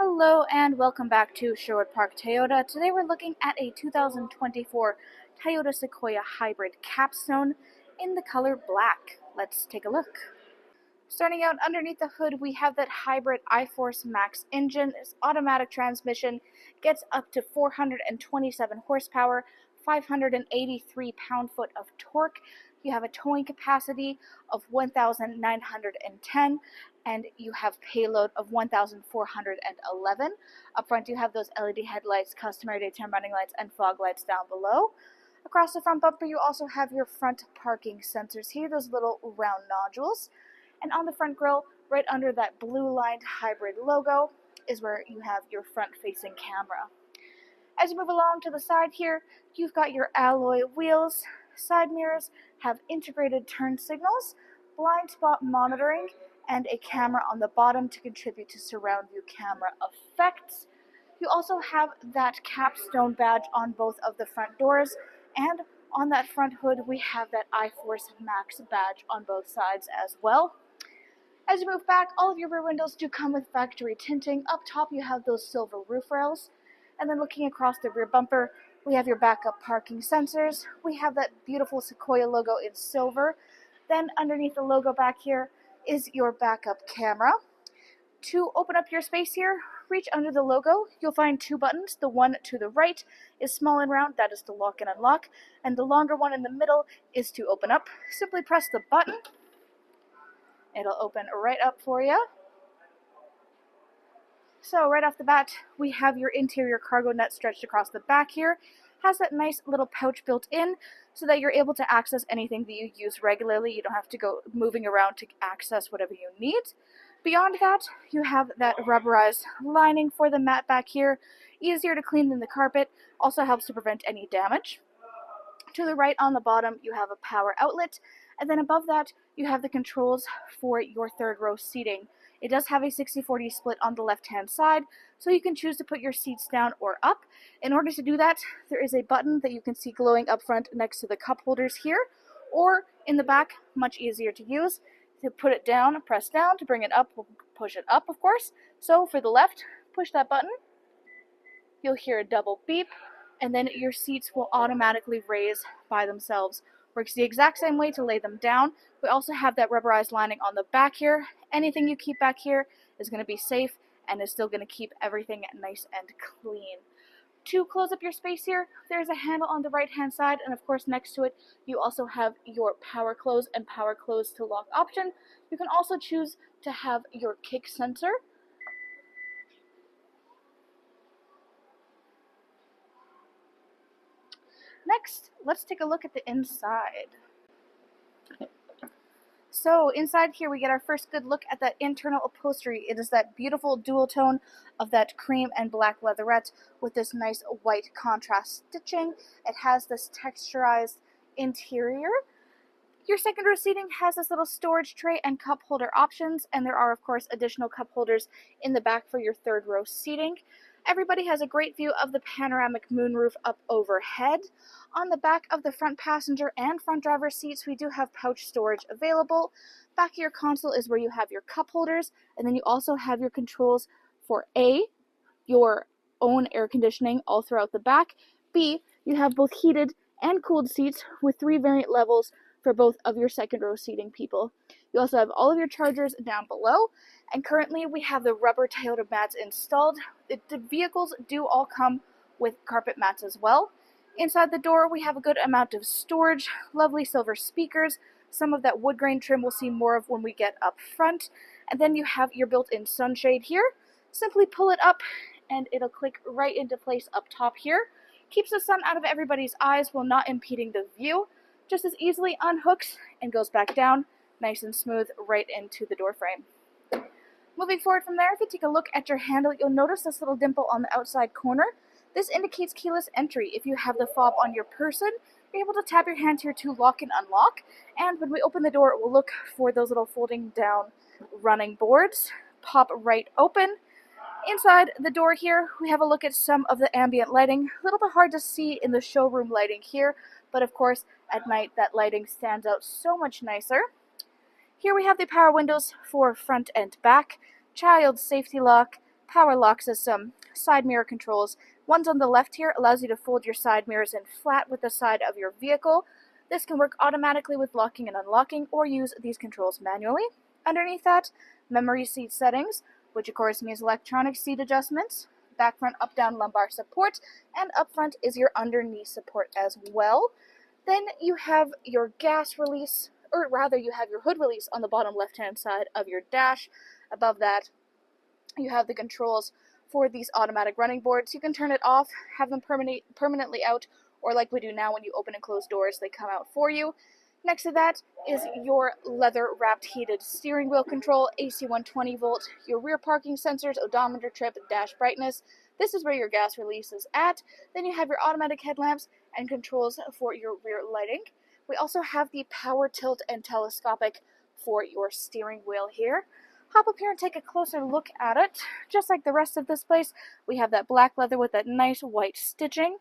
Hello and welcome back to Sherwood Park Toyota. Today we're looking at a 2024 Toyota Sequoia Hybrid Capstone in the color black. Let's take a look. Starting out underneath the hood, we have that hybrid iForce Max engine. This automatic transmission gets up to 427 horsepower, 583 pound-foot of torque. You have a towing capacity of 1,910, and you have payload of 1,411. Up front, you have those LED headlights, customary daytime running lights, and fog lights down below. Across the front bumper, you also have your front parking sensors here, those little round nodules. And on the front grille, right under that blue-lined hybrid logo, is where you have your front-facing camera. As you move along to the side here, you've got your alloy wheels. Side mirrors have integrated turn signals, blind spot monitoring, and a camera on the bottom to contribute to surround view camera effects. You also have that capstone badge on both of the front doors, and on that front hood we have that iForce Max badge on both sides as well. As you move back, all of your rear windows do come with factory tinting. Up top you have those silver roof rails, and then looking across the rear bumper, we have your backup parking sensors. We have that beautiful Sequoia logo in silver. Then underneath the logo back here is your backup camera. To open up your space here, reach under the logo. You'll find two buttons. The one to the right is small and round, that is to lock and unlock, and the longer one in the middle is to open up. Simply press the button. It'll open right up for you. So right off the bat, we have your interior cargo net stretched across the back here. Has that nice little pouch built in so that you're able to access anything that you use regularly. You don't have to go moving around to access whatever you need. Beyond that, you have that rubberized lining for the mat back here. Easier to clean than the carpet. Also helps to prevent any damage. To the right on the bottom, you have a power outlet. And then above that, you have the controls for your third row seating. It does have a 60-40 split on the left-hand side, so you can choose to put your seats down or up. In order to do that, there is a button that you can see glowing up front next to the cup holders here, or in the back, much easier to use. To put it down, press down. To bring it up, we'll push it up, of course. So for the left, push that button. You'll hear a double beep, and then your seats will automatically raise by themselves. Works the exact same way to lay them down. We also have that rubberized lining on the back here. Anything you keep back here is going to be safe and is still going to keep everything nice and clean. To close up your space here, there's a handle on the right hand side, and of course next to it you also have your power close and power close to lock option. You can also choose to have your kick sensor. Next, let's take a look at the inside. So inside here we get our first good look at that internal upholstery. It is that beautiful dual tone of that cream and black leatherette with this nice white contrast stitching. It has this texturized interior. Your second row seating has this little storage tray and cup holder options, and there are of course additional cup holders in the back for your third row seating. Everybody has a great view of the panoramic moonroof up overhead. On the back of the front passenger and front driver seats, we do have pouch storage available. Back of your console is where you have your cup holders, and then you also have your controls for A, your own air conditioning all throughout the back. B, you have both heated and cooled seats with 3 variant levels for both of your second row seating people. You also have all of your chargers down below, and currently we have the rubber Toyota mats installed. The vehicles do all come with carpet mats as well. Inside the door we have a good amount of storage, lovely silver speakers, some of that wood grain trim we'll see more of when we get up front, and then you have your built-in sunshade here. Simply pull it up and it'll click right into place up top here. Keeps the sun out of everybody's eyes while not impeding the view. Just as easily unhooks and goes back down, nice and smooth, right into the door frame. Moving forward from there, if you take a look at your handle, you'll notice this little dimple on the outside corner. This indicates keyless entry. If you have the fob on your person, you're able to tap your hand here to lock and unlock. And when we open the door, it will look for those little folding down running boards. Pop right open. Inside the door here, we have a look at some of the ambient lighting. A little bit hard to see in the showroom lighting here, but of course, at night, that lighting stands out so much nicer. Here we have the power windows for front and back, child safety lock, power lock system, side mirror controls. One's on the left here allows you to fold your side mirrors in flat with the side of your vehicle. This can work automatically with locking and unlocking, or use these controls manually. Underneath that, memory seat settings, which of course means electronic seat adjustments, back, front, up, down, lumbar support, and up front is your under-knee support as well. Then you have your gas release, or rather you have your hood release on the bottom left-hand side of your dash. Above that, you have the controls for these automatic running boards. You can turn it off, have them permanently out, or like we do now when you open and close doors, they come out for you. Next to that is your leather-wrapped heated steering wheel control, AC 120 volt, your rear parking sensors, odometer trip, dash brightness. This is where your gas release is at. Then you have your automatic headlamps and controls for your rear lighting. We also have the power tilt and telescopic for your steering wheel here. Hop up here and take a closer look at it. Just like the rest of this place, we have that black leather with that nice white stitching.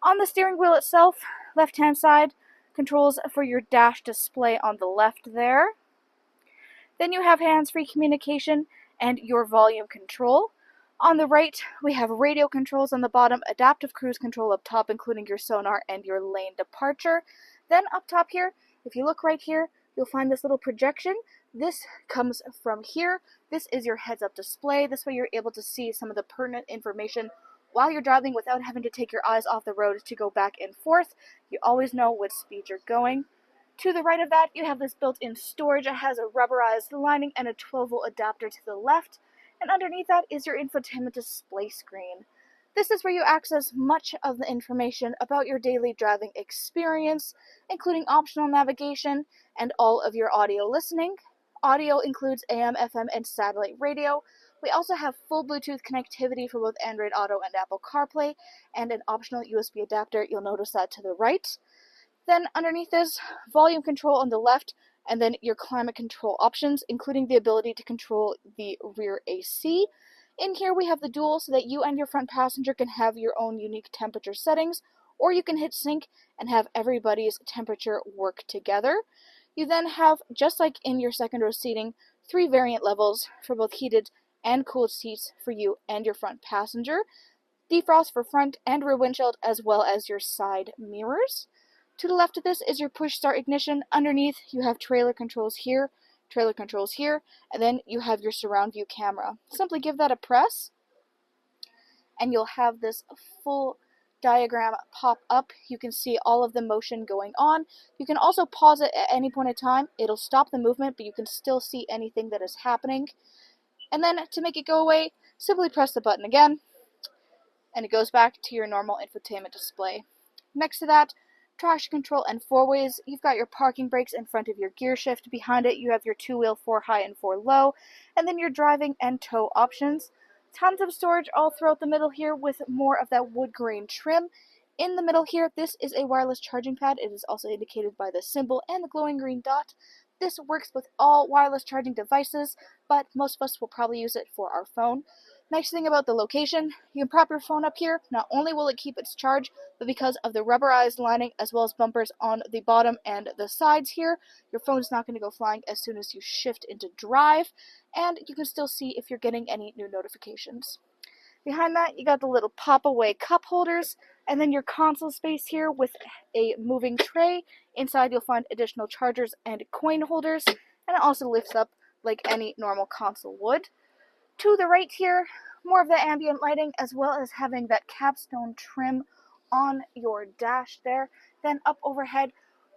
On the steering wheel itself, left-hand side, controls for your dash display on the left there. Then you have hands-free communication and your volume control. On the right, we have radio controls on the bottom, adaptive cruise control up top, including your sonar and your lane departure. Then up top here, if you look right here, you'll find this little projection. This comes from here. This is your heads-up display. This way you're able to see some of the pertinent information while you're driving without having to take your eyes off the road to go back and forth. You always know what speed you're going. To the right of that, you have this built-in storage. It has a rubberized lining and a 12-volt adapter to the left. And underneath that is your infotainment display screen. This is where you access much of the information about your daily driving experience, including optional navigation and all of your audio listening. Audio includes AM, FM, and satellite radio. We also have full Bluetooth connectivity for both Android Auto and Apple CarPlay, and an optional USB adapter. You'll notice that to the right. Then underneath this, volume control on the left, and then your climate control options, including the ability to control the rear AC. In here we have the dual so that you and your front passenger can have your own unique temperature settings, or you can hit sync and have everybody's temperature work together. You then have, just like in your second row seating, 3 variant levels for both heated and cooled seats for you and your front passenger, defrost for front and rear windshield, as well as your side mirrors. To the left of this is your push start ignition. Underneath you have trailer controls here, and then you have your surround view camera. Simply give that a press and you'll have this full diagram pop up. You can see all of the motion going on. You can also pause it at any point in time. It'll stop the movement, but you can still see anything that is happening. And then to make it go away, simply press the button again, and it goes back to your normal infotainment display. Next to that, traction control and 4-ways. You've got your parking brakes in front of your gear shift. Behind it, you have your 2-wheel 4 high and 4 low, and then your driving and tow options. Tons of storage all throughout the middle here with more of that wood grain trim. In the middle here, this is a wireless charging pad. It is also indicated by the symbol and the glowing green dot. This works with all wireless charging devices, but most of us will probably use it for our phone. Nice thing about the location, you can prop your phone up here. Not only will it keep its charge, but because of the rubberized lining as well as bumpers on the bottom and the sides here, your phone is not going to go flying as soon as you shift into drive, and you can still see if you're getting any new notifications. Behind that, you got the little pop-away cup holders, and then your console space here with a moving tray. Inside you'll find additional chargers and coin holders, and it also lifts up like any normal console would. To the right here, more of the ambient lighting, as well as having that capstone trim on your dash there. Then up overhead,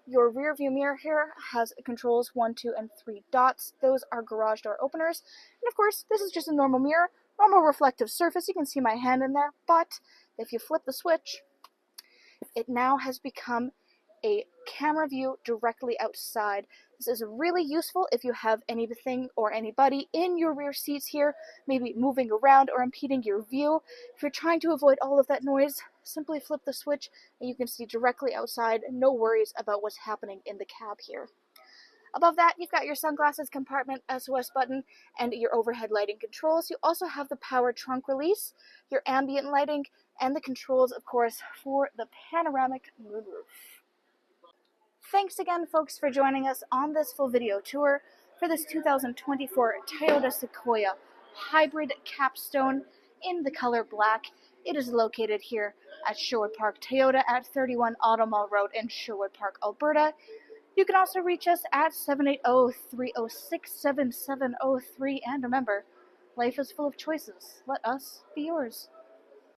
your rear view mirror here has controls 1, 2, and 3 dots. Those are garage door openers. And of course, this is just a normal mirror, normal reflective surface. You can see my hand in there, but if you flip the switch, it now has become a camera view directly outside. This is really useful if you have anything or anybody in your rear seats here, maybe moving around or impeding your view. If you're trying to avoid all of that noise, simply flip the switch and you can see directly outside. No worries about what's happening in the cab here. Above that, you've got your sunglasses compartment, SOS button, and your overhead lighting controls. You also have the power trunk release, your ambient lighting, and the controls, of course, for the panoramic moonroof. Thanks again, folks, for joining us on this full video tour for this 2024 Toyota Sequoia hybrid capstone in the color black. It is located here at Sherwood Park Toyota at 31 Automall Road in Sherwood Park, Alberta. You can also reach us at 780-306-7703. And remember, life is full of choices. Let us be yours.